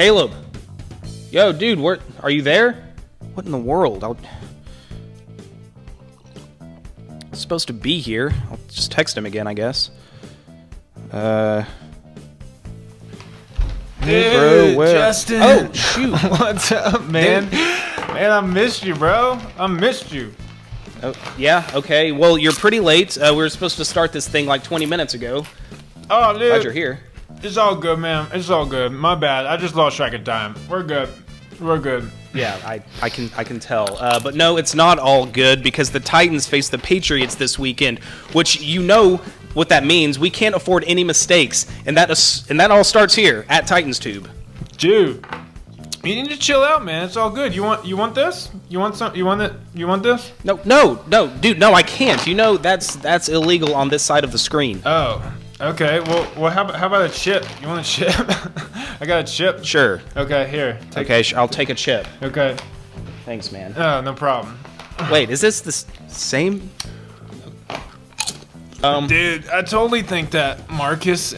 Caleb. Yo, dude, are you there? What in the world? I'm supposed to be here. I'll just text him again, I guess. Dude, bro, Justin. Oh, shoot. What's up, man? Dude. Man, I missed you, bro. I missed you. Oh, yeah, okay. Well, you're pretty late. We were supposed to start this thing like 20 minutes ago. Oh, dude. Glad you're here. It's all good, man. It's all good. My bad. I just lost track of time. We're good. We're good. Yeah, I can tell. But no, it's not all good because the Titans face the Patriots this weekend, which you know what that means. We can't afford any mistakes, and that all starts here at Titans Tube. Dude, you need to chill out, man. It's all good. You want this? You want some? You want it? You want this? No, dude, no, I can't. You know that's illegal on this side of the screen. Oh. Okay, well, how about a chip? You want a chip? I got a chip. Sure. Okay, here. Okay, I'll take a chip. Okay. Thanks, man. Oh, no problem. Wait, is this the same? Dude, I totally think that Marcus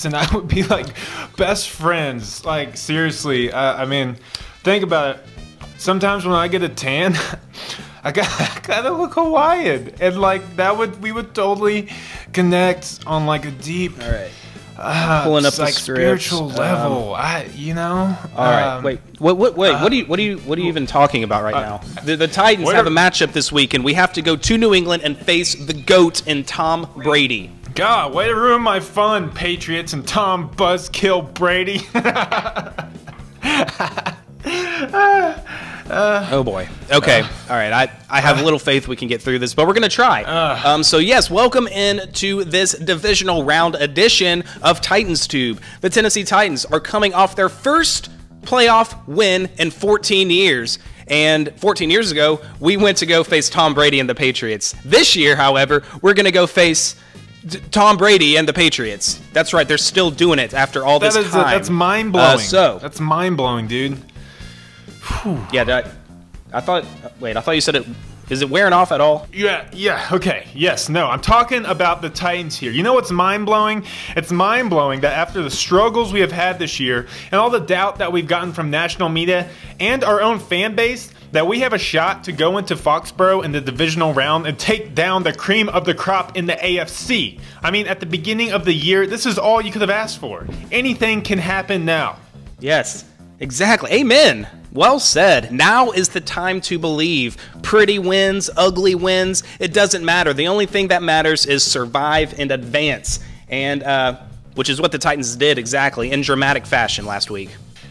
and I would be like best friends. Like, seriously. I mean, think about it. Sometimes when I get a tan, I gotta look Hawaiian, and like we would totally connect on like a deep, all right, pulling up like the scripts. Spiritual level. All right, wait, what are you even talking about right now? The Titans have a matchup this week, and we have to go to New England and face the GOAT and Tom Brady. God, way to ruin my fun, Patriots and Tom Buzzkill Brady. Oh boy. Okay. All right. I have little faith we can get through this, but we're gonna try. So yes, welcome in to this divisional round edition of Titans Tube. The Tennessee Titans are coming off their first playoff win in 14 years. And 14 years ago, we went to go face Tom Brady and the Patriots. This year, however, we're gonna go face Tom Brady and the Patriots. That's right. They're still doing it after all this time. That's mind blowing. That's mind blowing, dude. Whew. Yeah, I thought you said it. Is it wearing off at all? Yeah, okay, yes, no, I'm talking about the Titans here. You know what's mind-blowing? It's mind-blowing that after the struggles we have had this year and all the doubt that we've gotten from national media and our own fan base, that we have a shot to go into Foxborough in the divisional round and take down the cream of the crop in the AFC. I mean, at the beginning of the year, this is all you could have asked for. Anything can happen now. Yes, exactly. Amen. Well said. Now is the time to believe. Pretty wins, ugly wins, it doesn't matter. The only thing that matters is survive and advance, and which is what the Titans did exactly in dramatic fashion last week.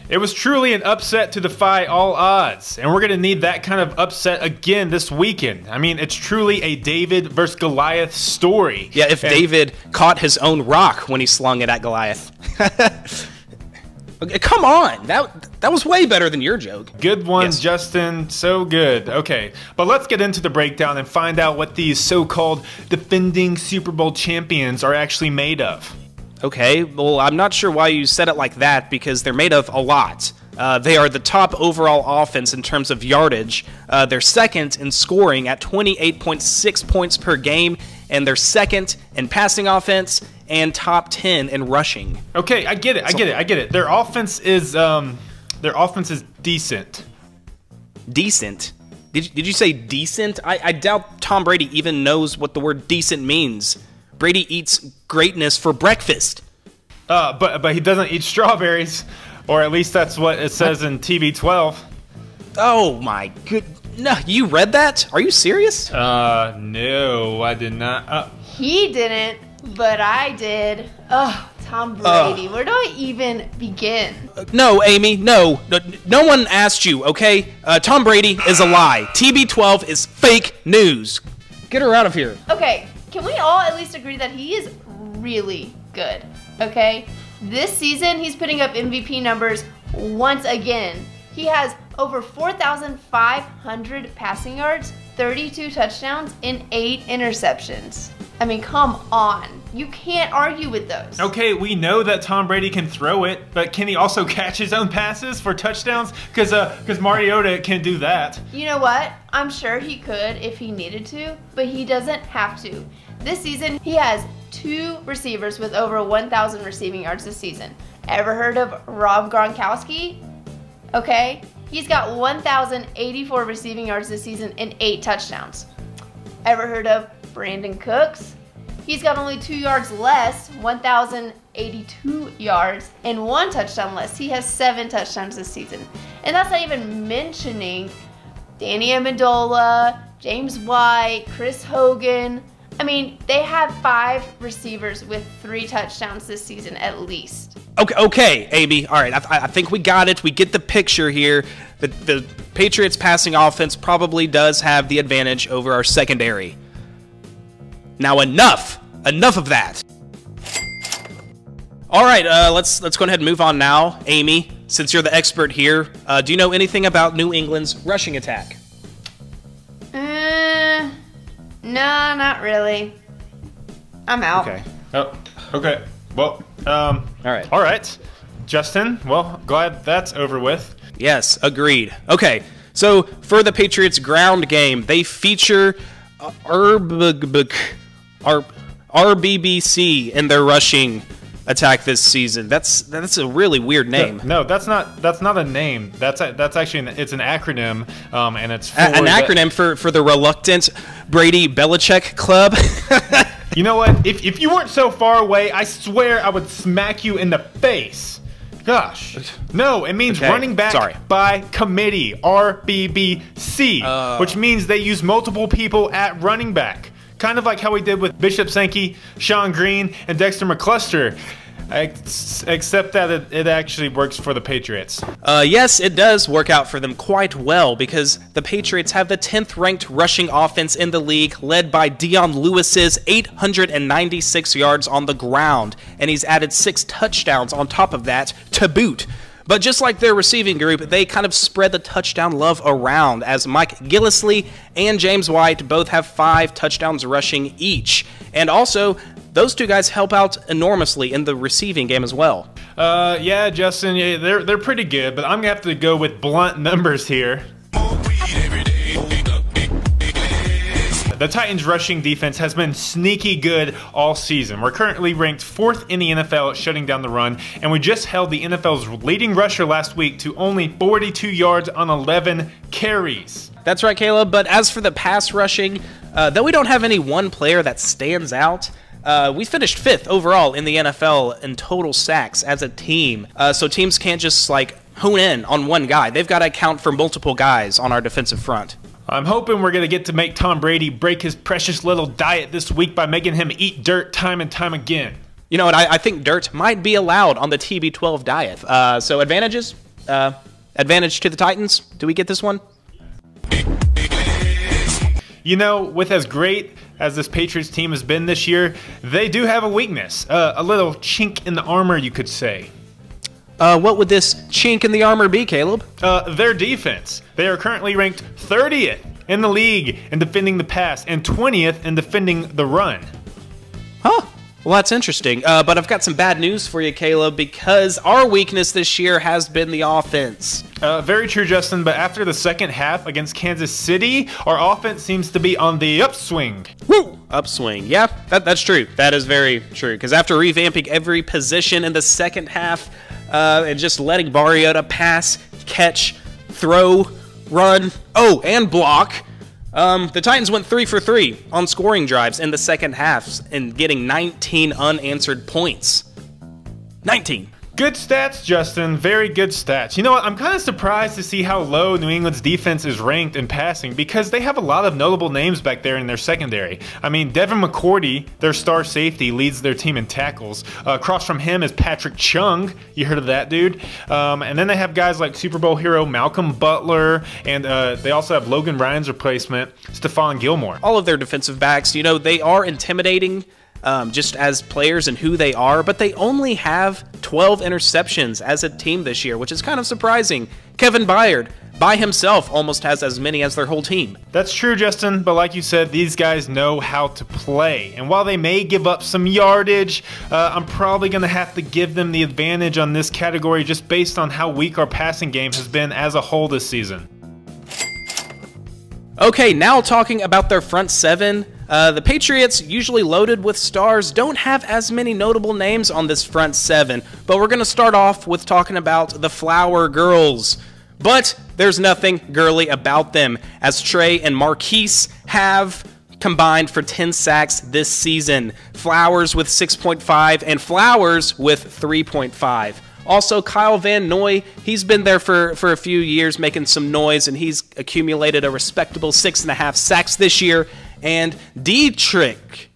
It was truly an upset to defy all odds, and we're going to need that kind of upset again this weekend. I mean, it's truly a David versus Goliath story. Yeah, if David caught his own rock when he slung it at Goliath. Come on, that was way better than your joke. Good one, yes. Justin, so good. Okay, but let's get into the breakdown and find out what these so-called defending Super Bowl champions are actually made of. Okay, well, I'm not sure why you said it like that because they're made of a lot. They are the top overall offense in terms of yardage. They're second in scoring at 28.6 points per game, and they're second in passing offense and top 10 in rushing. Okay, I get it. Their offense is decent. Decent? Did you say decent? I doubt Tom Brady even knows what the word decent means. Brady eats greatness for breakfast. But he doesn't eat strawberries, or at least that's what it says in TB12. Oh my good. No, you read that? Are you serious? No, I did not. He didn't, but I did. Oh, Tom Brady. Where do I even begin? No, Amy, no. No one asked you, okay? Tom Brady is a lie. TB12 is fake news. Get her out of here. Okay, can we all at least agree that he is really good, okay? This season, he's putting up MVP numbers once again. He has over 4,500 passing yards, 32 touchdowns, and 8 interceptions. I mean, come on. You can't argue with those. Okay, we know that Tom Brady can throw it, but can he also catch his own passes for touchdowns? Because Mariota can do that. You know what? I'm sure he could if he needed to, but he doesn't have to. This season, he has 2 receivers with over 1,000 receiving yards this season. Ever heard of Rob Gronkowski? Okay, he's got 1,084 receiving yards this season and 8 touchdowns. Ever heard of Brandon Cooks? He's got only 2 yards less, 1,082 yards, and 1 touchdown less. He has 7 touchdowns this season. And that's not even mentioning Danny Amendola, James White, Chris Hogan. I mean, they have 5 receivers with 3 touchdowns this season at least. Okay, AB. All right, I think we got it. We get the picture here. The Patriots' passing offense probably does have the advantage over our secondary. Now enough of that. All right, let's go ahead and move on now. Amy, since you're the expert here, do you know anything about New England's rushing attack? No, not really. I'm out. Okay. Oh, okay. Well, All right. Justin, well, glad that's over with. Yes, agreed. Okay, so for the Patriots' ground game, they feature RBBC in their rushing attack this season. That's a really weird name. No, that's not a name. That's actually it's an acronym, and it's for an acronym for the reluctant Brady Belichick Club. You know what? If you weren't so far away, I swear I would smack you in the face. Gosh. No, it means running back by committee, RBBC, which means they use multiple people at running back. Kind of like how we did with Bishop Sankey, Sean Green, and Dexter McCluster. Except that it actually works for the Patriots. Yes, it does work out for them quite well because the Patriots have the 10th ranked rushing offense in the league, led by Dion Lewis's 896 yards on the ground, and he's added 6 touchdowns on top of that to boot. But just like their receiving group, they kind of spread the touchdown love around, as Mike Gillislee and James White both have 5 touchdowns rushing each. And also, those 2 guys help out enormously in the receiving game as well. Yeah, Justin, yeah, they're pretty good, but I'm going to have to go with blunt numbers here. The Titans' rushing defense has been sneaky good all season. We're currently ranked 4th in the NFL at shutting down the run, and we just held the NFL's leading rusher last week to only 42 yards on 11 carries. That's right, Caleb, but as for the pass rushing, though we don't have any one player that stands out, we finished 5th overall in the NFL in total sacks as a team, so teams can't just hone in on one guy. They've got to account for multiple guys on our defensive front. I'm hoping we're going to get to make Tom Brady break his precious little diet this week by making him eat dirt time and time again. You know what? I think dirt might be allowed on the TB12 diet. So advantages? Advantage to the Titans? Do we get this one? You know, with as great as this Patriots team has been this year, they do have a weakness. A little chink in the armor, you could say. What would this chink in the armor be, Caleb? Their defense. They are currently ranked 30th in the league in defending the pass and 20th in defending the run. Huh. Well, that's interesting. But I've got some bad news for you, Caleb, because our weakness this year has been the offense. Very true, Justin, but after the second half against Kansas City, our offense seems to be on the upswing. Woo! Upswing. Yeah, that's true. That is very true, because after revamping every position in the second half and just letting Mariota pass, catch, throw, run, and block, the Titans went 3 for 3 on scoring drives in the second half and getting 19 unanswered points. 19. Good stats, Justin. Very good stats. You know what? I'm kind of surprised to see how low New England's defense is ranked in passing because they have a lot of notable names back there in their secondary. I mean, Devin McCourty, their star safety, leads their team in tackles. Across from him is Patrick Chung. You heard of that dude? And then they have guys like Super Bowl hero Malcolm Butler, and they also have Logan Ryan's replacement, Stephon Gilmore. All of their defensive backs, you know, they are intimidating just as players and who they are, but they only have 12 interceptions as a team this year, which is kind of surprising. Kevin Byard, by himself, almost has as many as their whole team. That's true, Justin, but like you said, these guys know how to play. And while they may give up some yardage, I'm probably going to have to give them the advantage on this category just based on how weak our passing game has been as a whole this season. Okay, now talking about their front seven, The Patriots, usually loaded with stars, don't have as many notable names on this front seven, but we're going to start off with talking about the Flower Girls. But there's nothing girly about them, as Trey and Marquise have combined for 10 sacks this season. Flowers with 6.5 and Flowers with 3.5. Also, Kyle Van Noy, he's been there for a few years making some noise, and he's accumulated a respectable 6.5 sacks this year. And Dietrich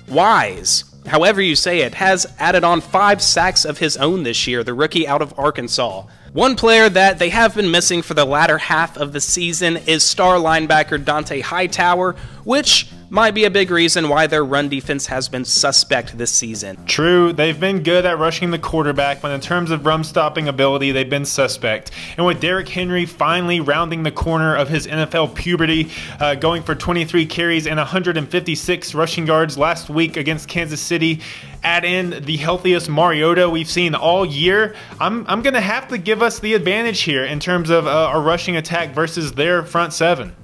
Wise, however you say it, has added on 5 sacks of his own this year, the rookie out of Arkansas. One player that they have been missing for the latter half of the season is star linebacker Dante Hightower, which might be a big reason why their run defense has been suspect this season. True, they've been good at rushing the quarterback, but in terms of run-stopping ability, they've been suspect. And with Derrick Henry finally rounding the corner of his NFL puberty, going for 23 carries and 156 rushing yards last week against Kansas City, add in the healthiest Mariota we've seen all year, I'm going to have to give us the advantage here in terms of a rushing attack versus their front seven.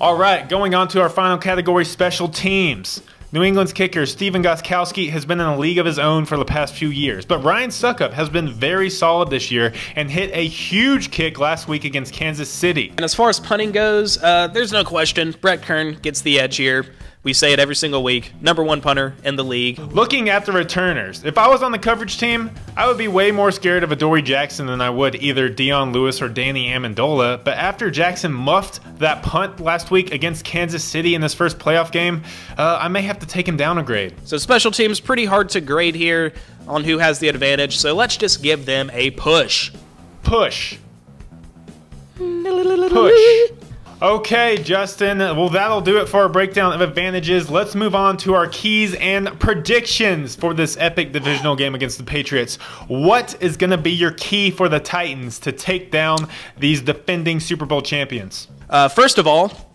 All right, going on to our final category, special teams. New England's kicker, Stephen Gostkowski, has been in a league of his own for the past few years, but Ryan Suckup has been very solid this year and hit a huge kick last week against Kansas City. And as far as punting goes, there's no question, Brett Kern gets the edge here. We say it every single week. #1 punter in the league. Looking at the returners, if I was on the coverage team, I would be way more scared of Adoree Jackson than I would either Dion Lewis or Danny Amendola. But after Jackson muffed that punt last week against Kansas City in this first playoff game, I may have to take him down a grade. So special teams, pretty hard to grade here on who has the advantage. So let's just give them a push. Push. Push. Okay, Justin, well, that'll do it for our breakdown of advantages. Let's move on to our keys and predictions for this epic divisional game against the Patriots. What is going to be your key for the Titans to take down these defending Super Bowl champions? First of all,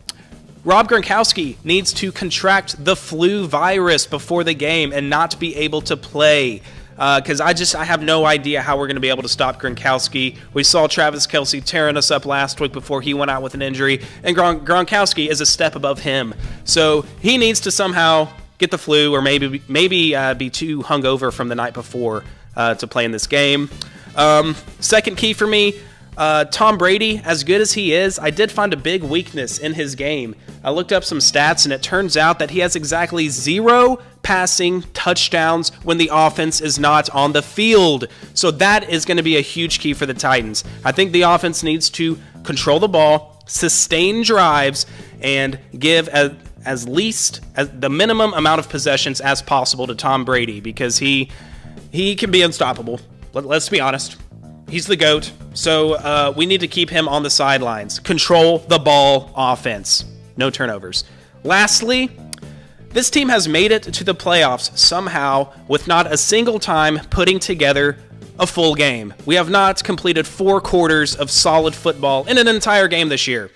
Rob Gronkowski needs to contract the flu virus before the game and not be able to play. Because I have no idea how we're going to be able to stop Gronkowski. We saw Travis Kelce tearing us up last week before he went out with an injury, and Gronkowski is a step above him. So he needs to somehow get the flu, or maybe be too hungover from the night before to play in this game. Second key for me, Tom Brady, as good as he is, I did find a big weakness in his game. I looked up some stats, and it turns out that he has exactly 0 passing touchdowns when the offense is not on the field. So that is going to be a huge key for the Titans. I think the offense needs to control the ball, sustain drives, and give as least as the minimum amount of possessions as possible to Tom Brady, because he can be unstoppable. Let's be honest. He's the GOAT, so we need to keep him on the sidelines. Control the ball offense. No turnovers. Lastly, this team has made it to the playoffs somehow with not a single time putting together a full game. We have not completed 4 quarters of solid football in an entire game this year.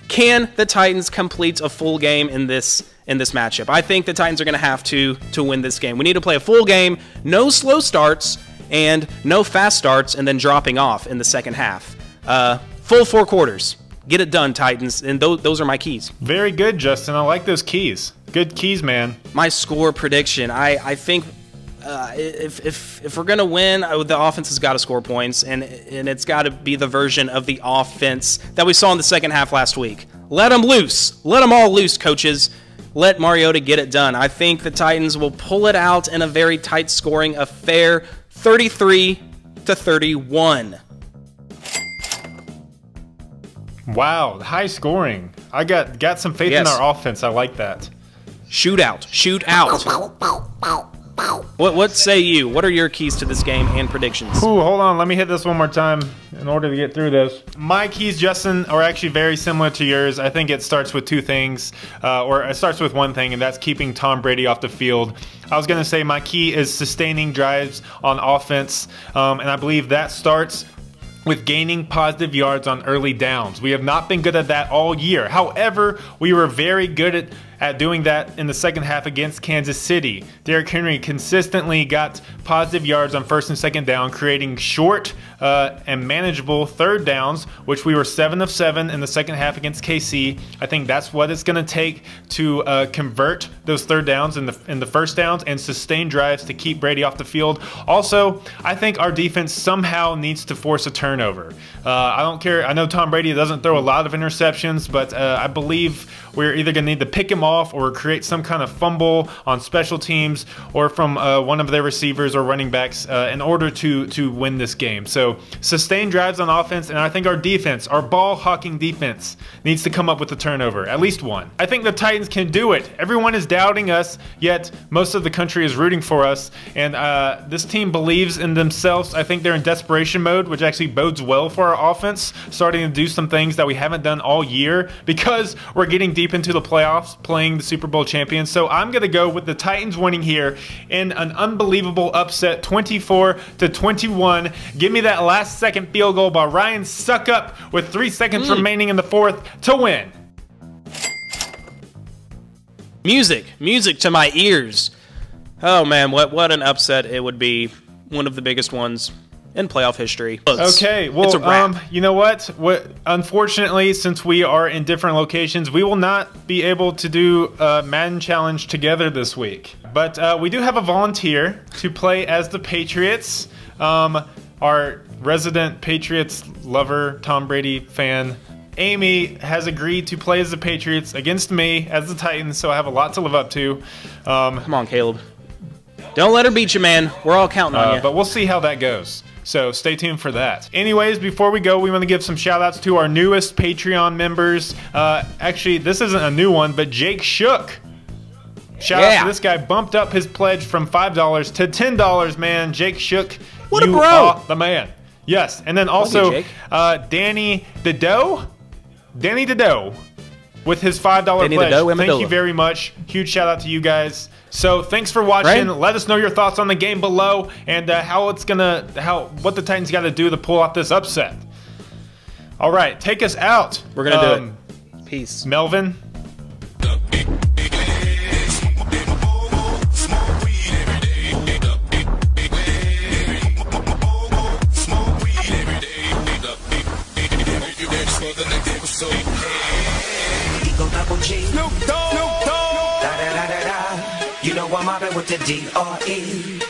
Can the Titans complete a full game in this matchup? I think the Titans are going to have to win this game. We need to play a full game, no slow starts, and no fast starts and then dropping off in the second half. Full 4 quarters. Get it done, Titans, and those are my keys. Very good, Justin. I like those keys. Good keys, man. My score prediction, I think if we're going to win, the offense has got to score points, and it's got to be the version of the offense that we saw in the second half last week. Let them loose. Let them all loose, coaches. Let Mariota get it done. I think the Titans will pull it out in a very tight scoring affair, 33-31. Wow, high scoring. I got some faith in our offense. I like that. Shootout. Shoot out. What say you? What are your keys to this game and predictions? Ooh, hold on. Let me hit this one more time in order to get through this. My keys, Justin, are actually very similar to yours. I think it starts with 2 things, or it starts with 1 thing, and that's keeping Tom Brady off the field. I was going to say my key is sustaining drives on offense, and I believe that starts with gaining positive yards on early downs. We have not been good at that all year. However, we were very good at doing that in the second half against Kansas City. Derrick Henry consistently got positive yards on first and second down, creating short and manageable third downs, which we were 7 of 7 in the second half against KC. I think that's what it's going to take to convert those third downs in the first downs and sustain drives to keep Brady off the field. Also, I think our defense somehow needs to force a turnover. I don't care. I know Tom Brady doesn't throw a lot of interceptions, but I believe we're either going to need to pick him off or create some kind of fumble on special teams or from one of their receivers or running backs in order to win this game. So sustain drives on offense, and I think our defense, our ball-hawking defense, needs to come up with a turnover, at least one. I think the Titans can do it. Everyone is doubting us, yet most of the country is rooting for us, and this team believes in themselves. I think they're in desperation mode, which actually bodes well for our offense, starting to do some things that we haven't done all year because we're getting deep into the playoffs, playing the Super Bowl champions. So I'm going to go with the Titans winning here in an unbelievable upset, 24-21. Give me that last second field goal by Ryan Suckup with 3 seconds remaining in the fourth to win. Music to my ears. Oh man, what an upset it would be. One of the biggest ones in playoff history. Okay, well, it's a wrap. you know what? Unfortunately, since we are in different locations, we will not be able to do a Madden Challenge together this week. But we do have a volunteer to play as the Patriots. Our resident Patriots lover, Tom Brady fan, Amy, has agreed to play as the Patriots against me as the Titans, so I have a lot to live up to. Come on, Caleb. Don't let her beat you, man. We're all counting on you. But we'll see how that goes. So stay tuned for that. Anyways, before we go, we want to give some shout outs to our newest Patreon members. Actually, this isn't a new one, but Jake Shook. Shout out to this guy, bumped up his pledge from $5 to $10, man. Jake Shook, what a you bro. are the man. Yes, and then also Danny Danny Dedoe with his $5 pledge. Thank you very much. Huge shout out to you guys. So thanks for watching. Right? Let us know your thoughts on the game below and what the Titans got to do to pull off this upset. All right, take us out. We're gonna do it. Peace, Melvin. Snoop Dogg. You know I'm mobbing with the D.R.E.